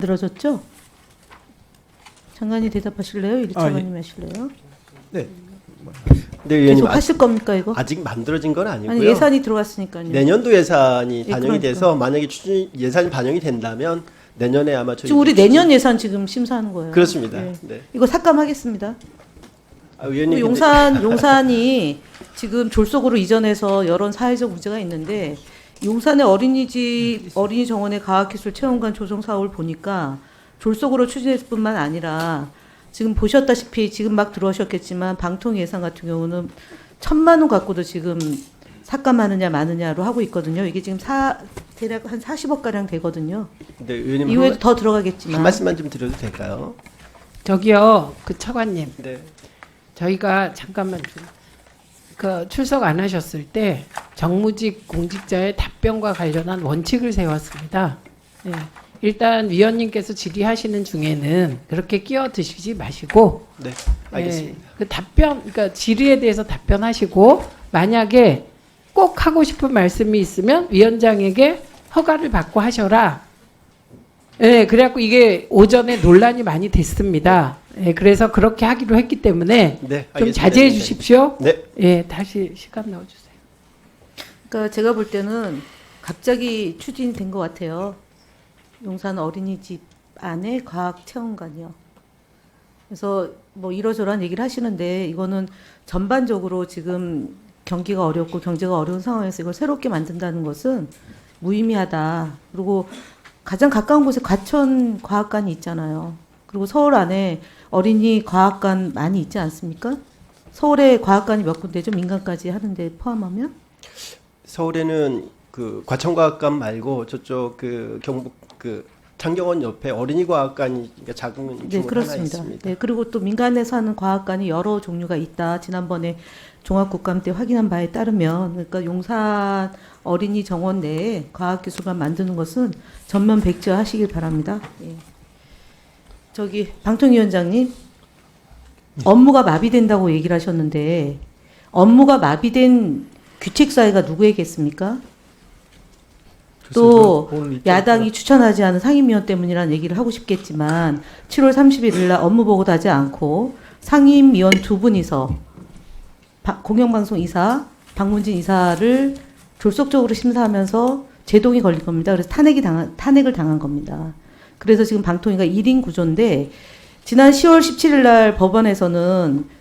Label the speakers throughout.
Speaker 1: 만들어졌죠? 장관이 대답하실래요? 일 차관님 하실래요?
Speaker 2: 네. 네, 의원님
Speaker 1: 계속 하실 겁니까 이거?
Speaker 2: 아직 만들어진 건 아니고요.
Speaker 1: 아니 예산이 들어갔으니까요.
Speaker 2: 내년도 예산이 반영이
Speaker 1: 그러니까.
Speaker 2: 돼서 만약에 추진 예산이 반영이 된다면 내년에 아마 저희
Speaker 1: 지금 우리 내년 예산 지금 심사하는 거예요.
Speaker 2: 그렇습니다.
Speaker 1: 네.
Speaker 2: 네.
Speaker 1: 이거 삭감하겠습니다.
Speaker 2: 의원님
Speaker 1: 용산이 지금 졸속으로 이전해서 여러 사회적 문제가 있는데 용산의 어린이집 어린이 정원의 과학기술 체험관 조성 사업을 보니까 졸속으로 추진했을 뿐만 아니라 지금 보셨다시피 지금 막 들어오셨겠지만 방통 예산 같은 경우는 1,000만 원 갖고도 지금 삭감하느냐 마느냐로 하고 있거든요. 이게 지금 대략 한 40억 가량 되거든요.
Speaker 2: 네, 의원님
Speaker 1: 이후에도 더 들어가겠지만
Speaker 2: 한 말씀만 좀 드려도 될까요?
Speaker 3: 저기요, 그 차관님,
Speaker 2: 네.
Speaker 3: 저희가 잠깐만 그 출석 안 하셨을 때 정무직 공직자의 답변과 관련한 원칙을 세웠습니다. 예. 일단 위원님께서 질의하시는 중에는 그렇게 끼어드시지 마시고,
Speaker 2: 네. 알겠습니다.
Speaker 3: 예, 그 답변, 그러니까 질의에 대해서 답변하시고 만약에 꼭 하고 싶은 말씀이 있으면 위원장에게 허가를 받고 하셔라. 예, 그래갖고 이게 오전에 논란이 많이 됐습니다. 예, 그래서 그렇게 하기로 했기 때문에
Speaker 2: 네,
Speaker 3: 좀
Speaker 2: 알겠습니다.
Speaker 3: 자제해
Speaker 2: 네,
Speaker 3: 주십시오.
Speaker 2: 네.
Speaker 3: 예, 다시 시간 넣어주세요.
Speaker 1: 그러니까 제가 볼 때는 갑자기 추진된 것 같아요. 용산 어린이집 안에 과학체험관이요. 그래서 뭐 이러저러한 얘기를 하시는데 이거는 전반적으로 지금 경기가 어렵고 경제가 어려운 상황에서 이걸 새롭게 만든다는 것은 무의미하다. 그리고 가장 가까운 곳에 과천 과학관이 있잖아요. 그리고 서울 안에 어린이 과학관 많이 있지 않습니까? 서울에 과학관이 몇 군데죠? 민간까지 하는데 포함하면?
Speaker 2: 서울에는 그 과천과학관 말고 저쪽 그 경북 그 창경원 옆에 어린이과학관이 작은
Speaker 1: 네,
Speaker 2: 규모 하나
Speaker 1: 그렇습니다.
Speaker 2: 있습니다.
Speaker 1: 네, 그리고 또 민간에서 하는 과학관이 여러 종류가 있다. 지난번에 종합국감 때 확인한 바에 따르면 그러니까 용산 어린이 정원 내에 과학기술관 만드는 것은 전면 백지화하시길 바랍니다. 예. 저기 방통위원장님 업무가 마비된다고 얘기를 하셨는데 업무가 마비된 귀책사유가 누구에겠습니까? 또 야당이 추천하지 않은 상임위원 때문이라는 얘기를 하고 싶겠지만 7월 31일 날 업무 보고도 하지 않고 상임위원 두 분이서 공영방송 이사, 박문진 이사를 졸속적으로 심사하면서 제동이 걸린 겁니다. 그래서 탄핵을 당한 겁니다. 그래서 지금 방통위가 1인 구조인데 지난 10월 17일 날 법원에서는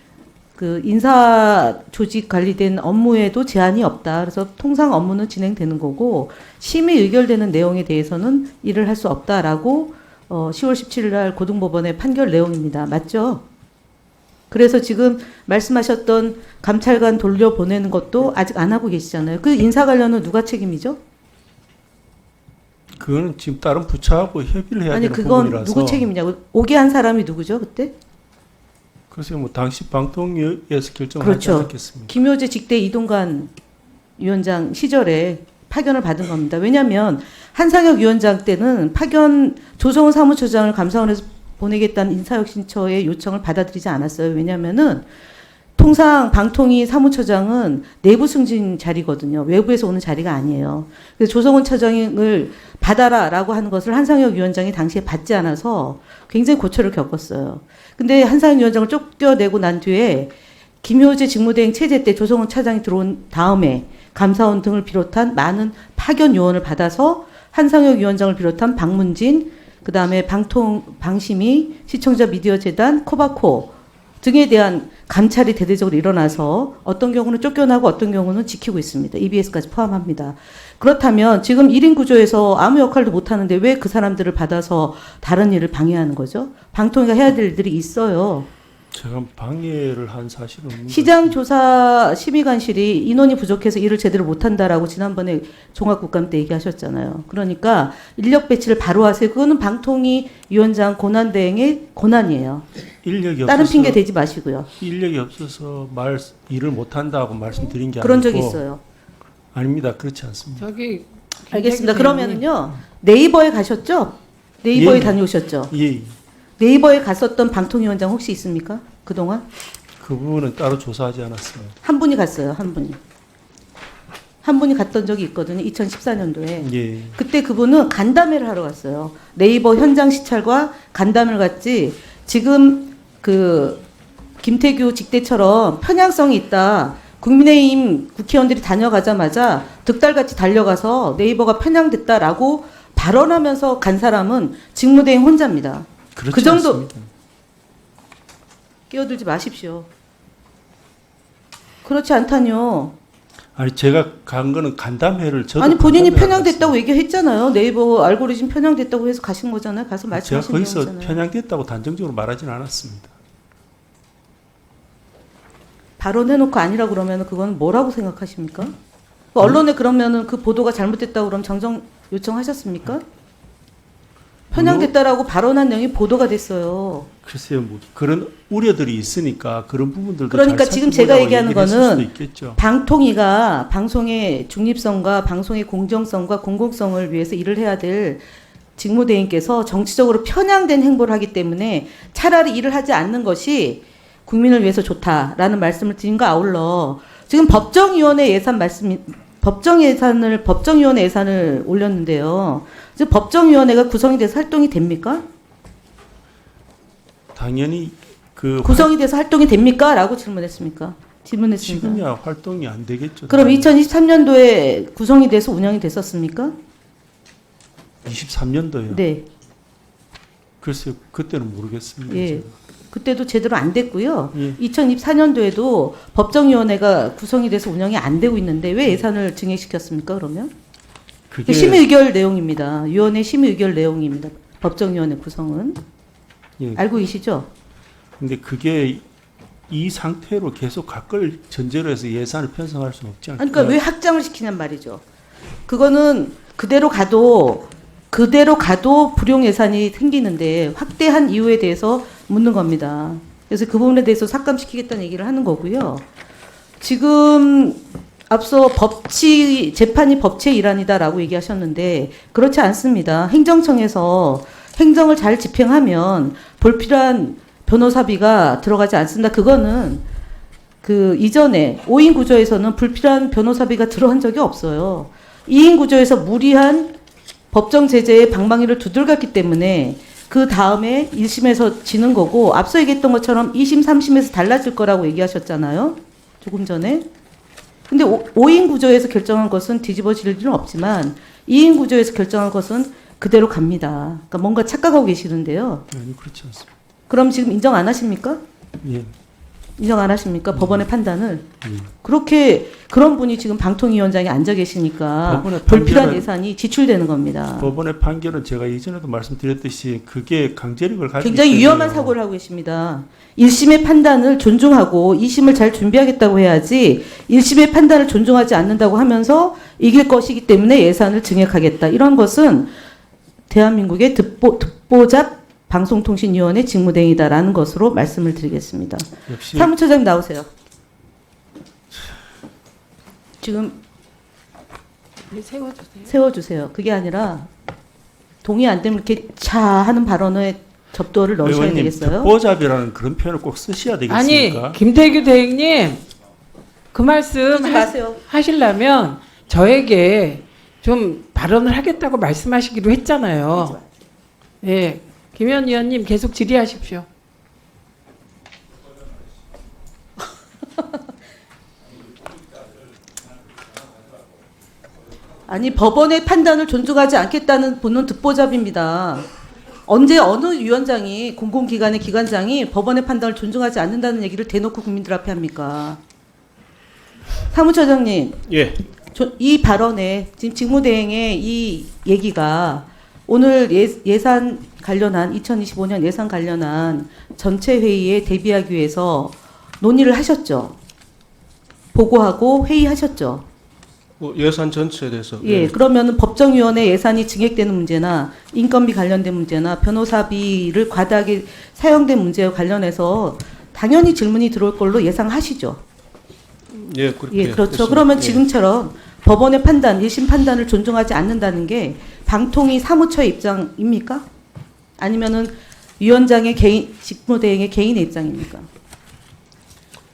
Speaker 1: 그 인사 조직 관리된 업무에도 제한이 없다. 그래서 통상 업무는 진행되는 거고 심의 의결되는 내용에 대해서는 일을 할 수 없다라고 10월 17일 날 고등법원의 판결 내용입니다. 맞죠? 그래서 지금 말씀하셨던 감찰관 돌려보내는 것도 아직 안 하고 계시잖아요. 그 인사 관련은 누가 책임이죠?
Speaker 4: 그거는 지금 다른 부처하고 협의를 해야
Speaker 1: 아니
Speaker 4: 되는
Speaker 1: 그건
Speaker 4: 부분이라서.
Speaker 1: 누구 책임이냐고. 오게 한 사람이 누구죠 그때?
Speaker 4: 글쎄요, 뭐 당시 방통위에서 결정을
Speaker 1: 그렇죠.
Speaker 4: 하지 않았겠습니까?
Speaker 1: 김효재 직대 이동관 위원장 시절에 파견을 받은 겁니다. 왜냐하면 한상혁 위원장 때는 파견 조성은 사무처장을 감사원에서 보내겠다는 인사혁신처의 요청을 받아들이지 않았어요. 왜냐하면은 통상 방통위 사무처장은 내부 승진 자리거든요. 외부에서 오는 자리가 아니에요. 그래서 조성은 처장을 받아라라고 하는 것을 한상혁 위원장이 당시에 받지 않아서 굉장히 고초를 겪었어요. 근데 한상혁 위원장을 쫓겨내고 난 뒤에 김효재 직무대행 체제 때 조성은 차장이 들어온 다음에 감사원 등을 비롯한 많은 파견 요원을 받아서 한상혁 위원장을 비롯한 박문진, 그다음에 방심위, 시청자 미디어 재단, 코바코 등에 대한 감찰이 대대적으로 일어나서 어떤 경우는 쫓겨나고 어떤 경우는 지키고 있습니다. EBS까지 포함합니다. 그렇다면 지금 1인 구조에서 아무 역할도 못하는데 왜 그 사람들을 받아서 다른 일을 방해하는 거죠? 방통위가 해야 될 일들이 있어요.
Speaker 4: 제가 방해를 한 사실은 없는
Speaker 1: 시장조사 심의관실이 인원이 부족해서 일을 제대로 못한다라고 지난번에 종합국감 때 얘기하셨잖아요. 그러니까 인력 배치를 바로 하세요. 그거는 방통위 위원장 권한대행의 권한이에요.
Speaker 4: 인력이
Speaker 1: 다른
Speaker 4: 없어서,
Speaker 1: 핑계 대지 마시고요.
Speaker 4: 인력이 없어서 일을 못한다고 말씀드린 게
Speaker 1: 그런
Speaker 4: 아니고.
Speaker 1: 적이 있어요.
Speaker 4: 아닙니다. 그렇지 않습니다.
Speaker 3: 저기
Speaker 1: 알겠습니다. 그러면은요 네이버에 가셨죠? 네이버에
Speaker 4: 예.
Speaker 1: 다녀오셨죠?
Speaker 4: 예,
Speaker 1: 네이버에 갔었던 방통위원장 혹시 있습니까? 그동안?
Speaker 4: 그 부분은 따로 조사하지 않았습니다.
Speaker 1: 한 분이 갔어요. 한 분이. 한 분이 갔던 적이 있거든요. 2014년도에.
Speaker 4: 예.
Speaker 1: 그때 그분은 간담회를 하러 갔어요. 네이버 현장 시찰과 간담회를 갔지. 지금 그 김태규 직대처럼 편향성이 있다. 국민의힘 국회의원들이 다녀가자마자 득달같이 달려가서 네이버가 편향됐다라고 발언하면서 간 사람은 직무대행 혼자입니다.
Speaker 4: 그렇지
Speaker 1: 그 정도
Speaker 4: 않습니다.
Speaker 1: 끼어들지 마십시오. 그렇지 않다뇨.
Speaker 4: 아니 제가 간 거는 간담회를 저도
Speaker 1: 아니 본인이
Speaker 4: 간담회를
Speaker 1: 편향됐다고 얘기했잖아요. 네이버 알고리즘 편향됐다고 해서 가신 거잖아요. 가서
Speaker 4: 제가
Speaker 1: 말씀하신
Speaker 4: 거기서
Speaker 1: 내용이잖아요.
Speaker 4: 편향됐다고 단정적으로 말하지는 않았습니다.
Speaker 1: 발언해놓고 아니라 그러면 그건 뭐라고 생각하십니까? 그 언론에 그러면은 그 보도가 잘못됐다고 그럼 정정 요청하셨습니까? 편향됐다라고 발언한 내용이 보도가 됐어요.
Speaker 4: 글쎄요, 뭐 그런 우려들이 있으니까 그런 부분들도
Speaker 1: 그러니까
Speaker 4: 잘
Speaker 1: 지금
Speaker 4: 살펴보자고
Speaker 1: 제가 얘기하는
Speaker 4: 얘기를 했을
Speaker 1: 거는
Speaker 4: 수도 있겠죠.
Speaker 1: 방통위가 방송의 중립성과 방송의 공정성과 공공성을 위해서 일을 해야 될 직무대행께서 정치적으로 편향된 행보를 하기 때문에 차라리 일을 하지 않는 것이 국민을 위해서 좋다라는 말씀을 드린 거 아울러 지금 법정위원회 예산 법정위원회 예산을 올렸는데요. 이제 법정위원회가 구성이 돼서 활동이 됩니까?
Speaker 4: 당연히 그
Speaker 1: 구성이 돼서 활동이 됩니까? 라고 질문했습니까? 질문했습니다.
Speaker 4: 지금이야 활동이 안 되겠죠.
Speaker 1: 그럼 2023년도에 구성이 돼서 운영이 됐었습니까?
Speaker 4: 23년도요.
Speaker 1: 네.
Speaker 4: 글쎄요, 그때는 모르겠습니다.
Speaker 1: 예.
Speaker 4: 제가.
Speaker 1: 그때도 제대로 안 됐고요.
Speaker 4: 예.
Speaker 1: 2024년도에도 법정위원회가 구성이 돼서 운영이 안 되고 있는데 왜 예산을 증액시켰습니까? 그러면?
Speaker 4: 그게
Speaker 1: 심의 의결 내용입니다. 위원회 심의 의결 내용입니다. 법정위원회 구성은.
Speaker 4: 예.
Speaker 1: 알고 계시죠?
Speaker 4: 근데 그게 이 상태로 계속 갈 걸 전제로 해서 예산을 편성할 수는 없지 않을까?
Speaker 1: 그러니까 왜 확장을 시키냔 말이죠. 그거는 그대로 가도 불용 예산이 생기는데 확대한 이유에 대해서 묻는 겁니다. 그래서 그 부분에 대해서 삭감시키겠다는 얘기를 하는 거고요. 지금 앞서 재판이 법치의 일환이다라고 얘기하셨는데 그렇지 않습니다. 행정청에서 행정을 잘 집행하면 불필요한 변호사비가 들어가지 않습니다. 그거는 그 이전에 5인 구조에서는 불필요한 변호사비가 들어간 적이 없어요. 2인 구조에서 무리한 법정 제재의 방망이를 두들갔기 때문에 그 다음에 1심에서 지는 거고 앞서 얘기했던 것처럼 2심, 3심에서 달라질 거라고 얘기하셨잖아요. 조금 전에. 근데 5인 구조에서 결정한 것은 뒤집어질 일은 없지만 2인 구조에서 결정한 것은 그대로 갑니다. 그러니까 뭔가 착각하고 계시는데요.
Speaker 4: 아니 그렇지 않습니다.
Speaker 1: 그럼 지금 인정 안 하십니까?
Speaker 4: 예.
Speaker 1: 인정 안 하십니까? 법원의 판단을.
Speaker 4: 예.
Speaker 1: 그렇게 그런 분이 지금 방통위원장에 앉아 계시니까
Speaker 4: 법원의
Speaker 1: 불필요한
Speaker 4: 판결은-
Speaker 1: 예산이 지출되는 겁니다.
Speaker 4: 법원의 판결은 제가 이전에도 말씀드렸듯이 그게 강제력을 가지고
Speaker 1: 굉장히 위험한 사고를 하고 계십니다. 1심의 판단을 존중하고 2심을 잘 준비하겠다고 해야지 1심의 판단을 존중하지 않는다고 하면서 이길 것이기 때문에 예산을 증액하겠다. 이런 것은 대한민국의 듣보잡 방송통신위원회 직무대행이다라는 것으로 말씀을 드리겠습니다.
Speaker 4: 역시
Speaker 1: 사무처장님 나오세요. 지금
Speaker 3: 세워주세요.
Speaker 1: 세워주세요. 그게 아니라 동의 안 되면 이렇게 차 하는 발언에 접도를 넣으셔야
Speaker 4: 의원님
Speaker 1: 되겠어요.
Speaker 4: 듣보잡이라는 그런 표현을 꼭 쓰셔야 되겠습니까?
Speaker 3: 아니 김태규 대행님 그 말씀
Speaker 1: 하지 마세요.
Speaker 3: 하시려면 저에게 좀 발언을 하겠다고 말씀하시기로 했잖아요. 예, 김현 의원님 계속 질의하십시오.
Speaker 1: 아니 법원의 판단을 존중하지 않겠다는 분은 듣보잡입니다. 언제 어느 위원장이 공공기관의 기관장이 법원의 판단을 존중하지 않는다는 얘기를 대놓고 국민들 앞에 합니까? 사무처장님,
Speaker 2: 예.
Speaker 1: 이 발언에 지금 직무대행의 이 얘기가 오늘 예산 관련한 2025년 예산 관련한 전체 회의에 대비하기 위해서 논의를 하셨죠. 보고하고 회의하셨죠.
Speaker 5: 뭐 예산 전체에 대해서
Speaker 1: 예, 그러면은 법정위원회 예산이 증액되는 문제나 인건비 관련된 문제나 변호사비를 과다하게 사용된 문제와 관련해서 당연히 질문이 들어올 걸로 예상하시죠.
Speaker 5: 예 그렇게
Speaker 1: 예, 그렇죠.
Speaker 5: 했습니다.
Speaker 1: 그러면
Speaker 5: 예.
Speaker 1: 지금처럼 법원의 판단, 1심 판단을 존중하지 않는다는 게 방통위 사무처의 입장입니까? 아니면은 위원장의 직무대행의 개인의 입장입니까?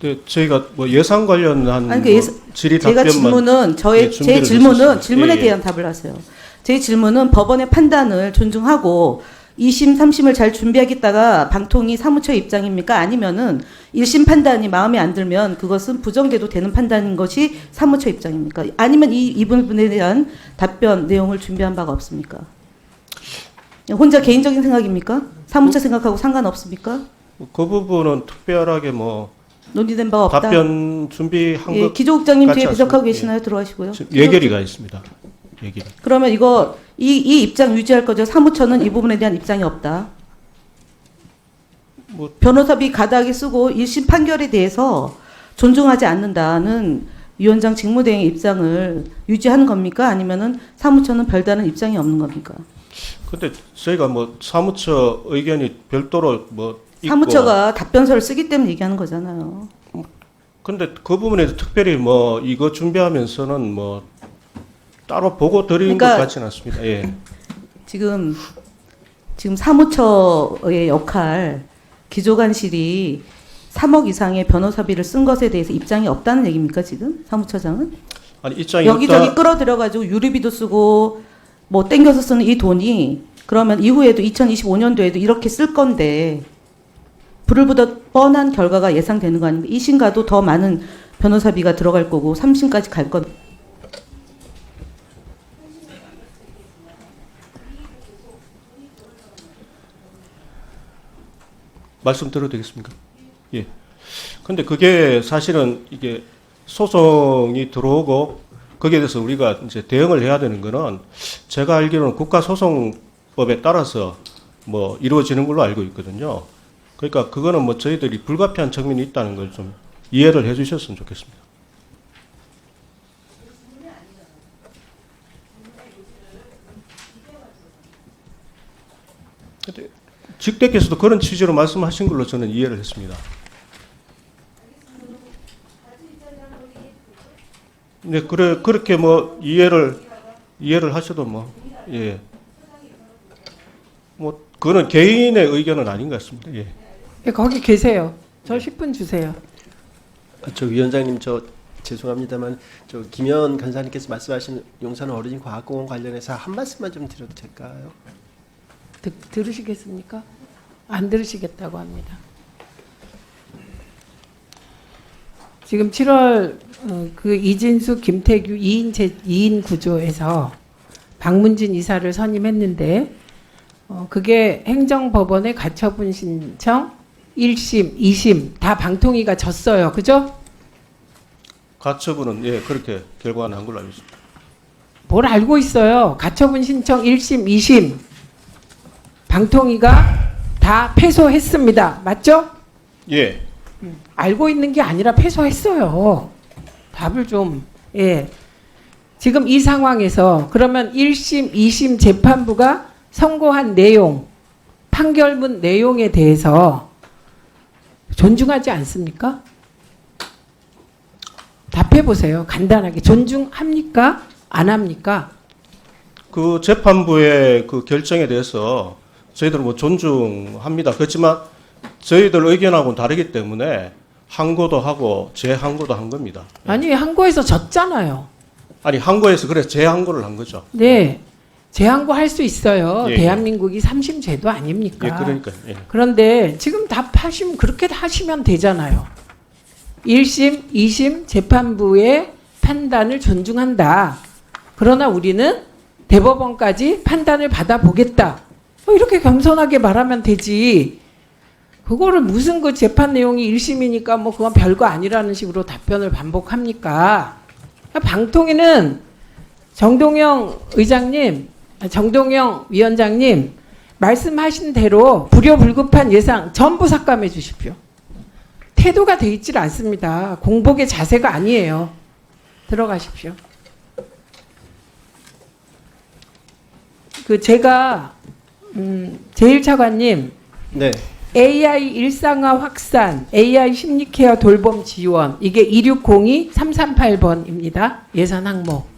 Speaker 5: 근데 저희가 뭐 예산 관련한
Speaker 1: 아니,
Speaker 5: 뭐 질의
Speaker 1: 제가
Speaker 5: 답변만
Speaker 1: 질문은
Speaker 5: 예,
Speaker 1: 제
Speaker 5: 준비를
Speaker 1: 질문은
Speaker 5: 했었습니다.
Speaker 1: 질문에
Speaker 5: 예, 예.
Speaker 1: 대한 답을 하세요. 제 질문은 법원의 판단을 존중하고 2심, 3심을 잘 준비하겠다가 방통위 사무처의 입장입니까? 아니면은 1심 판단이 마음에 안 들면 그것은 부정돼도 되는 판단인 것이 사무처 입장입니까? 아니면 이 부분에 대한 답변 내용을 준비한 바가 없습니까? 혼자 개인적인 생각입니까? 사무처 생각하고 상관없습니까?
Speaker 5: 그 부분은 특별하게 뭐
Speaker 1: 논의된 바가 없다.
Speaker 5: 답변 준비한
Speaker 1: 예,
Speaker 5: 것
Speaker 1: 기조국장님
Speaker 5: 같지
Speaker 1: 뒤에 부적하고
Speaker 5: 않습니다.
Speaker 1: 계시나요? 들어가시고요.
Speaker 5: 지금 예결위가 있습니다. 예결위.
Speaker 1: 그러면 이거 이 입장 유지할 거죠. 사무처는 이 부분에 대한 입장이 없다.
Speaker 5: 뭐
Speaker 1: 변호사비 가닥에 쓰고 1심 판결에 대해서 존중하지 않는다는 위원장 직무대행의 입장을 유지하는 겁니까? 아니면은 사무처는 별다른 입장이 없는 겁니까?
Speaker 5: 근데 저희가 뭐 사무처 의견이 별도로 뭐 있고
Speaker 1: 사무처가 답변서를 쓰기 때문에 얘기하는 거잖아요.
Speaker 5: 근데 그 부분에서 특별히 뭐 이거 준비하면서는 뭐 따로 보고 드린
Speaker 1: 그러니까
Speaker 5: 것 같지는 않습니다. 예.
Speaker 1: 지금 사무처의 역할 기조관실이 3억 이상의 변호사비를 쓴 것에 대해서 입장이 없다는 얘기입니까 지금 사무처장은?
Speaker 5: 아니 입장이
Speaker 1: 여기저기
Speaker 5: 없다.
Speaker 1: 끌어들여가지고 유류비도 쓰고 뭐 땡겨서 쓰는 이 돈이 그러면 이후에도 2025년도에도 이렇게 쓸 건데 불을 보듯 뻔한 결과가 예상되는 거 아닙니까? 2심가도 더 많은 변호사비가 들어갈 거고 3심까지 갈 건.
Speaker 5: 말씀드려도 되겠습니까? 예. 근데 그게 사실은 이게 소송이 들어오고 거기에 대해서 우리가 이제 대응을 해야 되는 거는 제가 알기로는 국가소송법에 따라서 뭐 이루어지는 걸로 알고 있거든요. 그러니까 그거는 뭐 저희들이 불가피한 측면이 있다는 걸 좀 이해를 해 주셨으면 좋겠습니다. 근데 직대께서도 그런 취지로 말씀하신 걸로 저는 이해를 했습니다. 네, 그렇게 뭐 이해를 하셔도 뭐, 예. 뭐, 그거는 개인의 의견은 아닌 것 같습니다. 예.
Speaker 3: 예, 거기 계세요. 저 10분 주세요.
Speaker 2: 저 위원장님 저 죄송합니다만 저 김현 간사님께서 말씀하신 용산 어린이 과학공원 관련해서 한 말씀만 좀 드려도 될까요?
Speaker 3: 들으시겠습니까? 안 들으시겠다고 합니다. 지금 7월 그 이진수, 김태규 2인 구조에서 박문진 이사를 선임했는데 그게 행정법원의 가처분 신청 1심, 2심 다 방통위가 졌어요. 그죠?
Speaker 5: 가처분은 예, 그렇게 결과가 난 걸로 알고 있습니다.
Speaker 3: 뭘 알고 있어요. 가처분 신청 1심, 2심 방통위가 다 패소했습니다. 맞죠?
Speaker 5: 예.
Speaker 3: 알고 있는 게 아니라 패소했어요. 답을 좀. 예. 지금 이 상황에서 그러면 1심, 2심 재판부가 선고한 내용, 판결문 내용에 대해서 존중하지 않습니까? 답해 보세요. 간단하게. 존중합니까? 안 합니까?
Speaker 5: 그 재판부의 그 결정에 대해서 저희들은 뭐 존중합니다. 그렇지만 저희들 의견하고는 다르기 때문에 항고도 하고 재항고도 한 겁니다.
Speaker 3: 아니, 항고에서 졌잖아요.
Speaker 5: 아니 항고에서 그래서 재항고를 한 거죠.
Speaker 3: 네. 재항고 할 수 있어요.
Speaker 5: 예, 예.
Speaker 3: 대한민국이 3심 제도 아닙니까?
Speaker 5: 예, 그러니까. 예.
Speaker 3: 그런데 지금 답하시면 그렇게 하시면 되잖아요. 1심, 2심 재판부의 판단을 존중한다. 그러나 우리는 대법원까지 판단을 받아보겠다. 이렇게 겸손하게 말하면 되지. 그거를 무슨 그 재판 내용이 1심이니까 뭐 그건 별거 아니라는 식으로 답변을 반복합니까? 방통위는 정동영 위원장님 말씀하신 대로 불효불급한 예상 전부 삭감해 주십시오. 태도가 돼 있질 않습니다. 공복의 자세가 아니에요. 들어가십시오. 그 제가 제1차관님
Speaker 2: 네.
Speaker 3: AI 일상화 확산, AI 심리케어 돌봄 지원 이게 2602-338번입니다. 예산 항목.